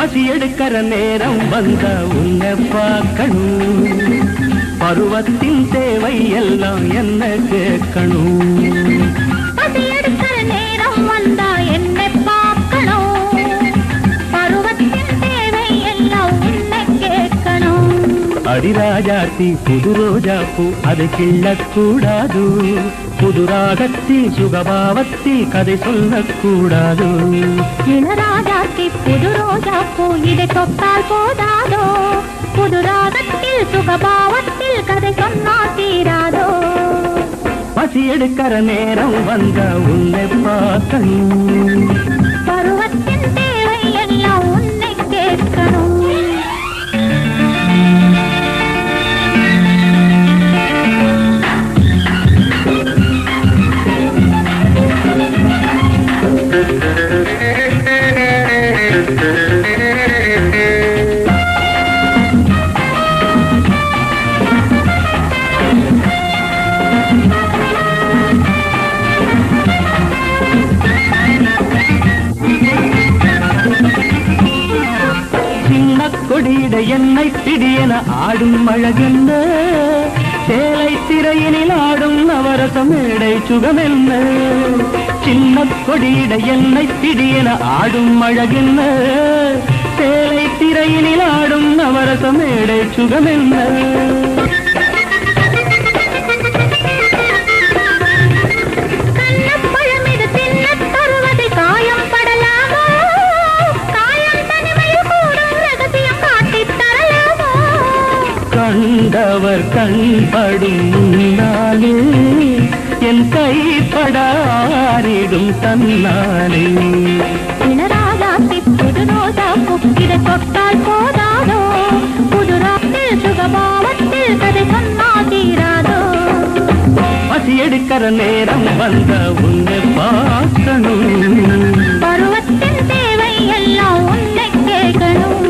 பசி எடுக்கிற நேரம் வந்த உன்னை பார்க்கணும், பருவத்தின் தேவை எல்லாம் என்ன கேட்கணும். பசி எடுக்கிற நேரம் வந்தா என்னை பார்க்கணும், பருவத்தின் தேவை எல்லாம் என்ன கேட்கணும். அடிராஜாத்தி புது ரோஜா பூ அதை கிள்ளக்கூடாது, புது ராகத்தில் சுகபாவத்தில் கதை சொல்லக்கூடாது. இளராஜாத்தி புது ரோஜா பூ இதை தொட்டால் போதாதோ, புது ராகத்தில் சுகபாவத்தில் கதை சொன்னா தீராதோ. பசி எடுக்கிற நேரம் வந்த உன்னை பார்க்கணும், பருவத்தின் தேவை எல்லாம் உன்னை கேட்கணும். கொடியிட என்னை பிடியென ஆடும் அழகென்ன, சேலை திரையினில் ஆடும் நவரச மேடை சுகமென்ன. சின்ன கொடியிட என்னை பிடியென ஆடும் அழகென்ன, சேலை திரையினில் ஆடும் நவரச மேடை சுகமென்ன. கண்டவர் கண்படும் முன்னாலே என் கைப்படாரிடும் தன்னாலே. இளராஜாத்தி புது ரோஜா பூ இதை தொட்டால் போதாதோ, புது ராகத்தில் சுகபாவத்தில் கதை சொன்னா தீராதோ. பசி எடுக்கிற நேரம் வந்த உன்னை பார்க்கணும், பருவத்தின் தேவை எல்லாம் உன்னை கேட்கணும்.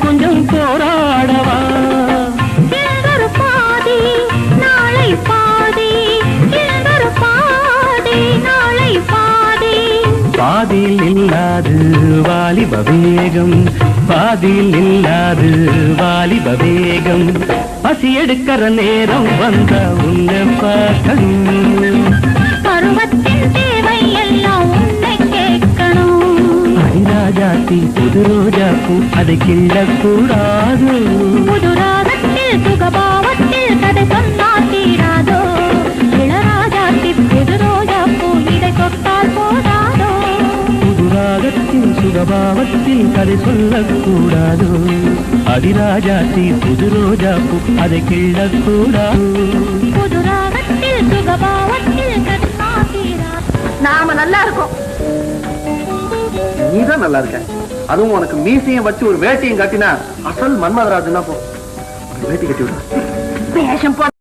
கொஞ்சம் போராடவா, இளந்தொரு பாதி நாளை பாதி, இளந்தொரு பாதி நாளை பாதி. பாதியில் இல்லாது வாலிப வேகம், பாதியில் இல்லாது வாலிப வேகம். பசி எடுக்கிற நேரம் வந்த உன்னை பார்க்கணும், பருவத்தின் தேவை எல்லாம் உன்னை கேட்கணும். அடிராஜாத்தி புது ரோஜா பூ அதை கிள்ளக்கூடாது, புது ராகத்தில் சுகபாவத்தில் கதை சொன்னா தீராதோ. இளராஜாத்தி புது ரோஜா பூ இதை தொட்டால் போதாதோ, புது ராகத்தில் சுகபாவத்தில் கதை சொல்லக்கூடாது. அடிராஜாத்தி புது ரோஜா பூ அதை கிள்ளக்கூடாது, புது ராகத்தில் சுகபாவத்தில் கதை சொன்னா தீராதோ. நாம நல்லா இருக்கோம், நீதான் நல்லா இருக்க. அதுவும் உனக்கு மீசையும் வச்சு ஒரு வேட்டியும் கட்டினா அசல் மன்மதராஜனா போ. வேட்டி கட்டி விடுற வேஷம் போ.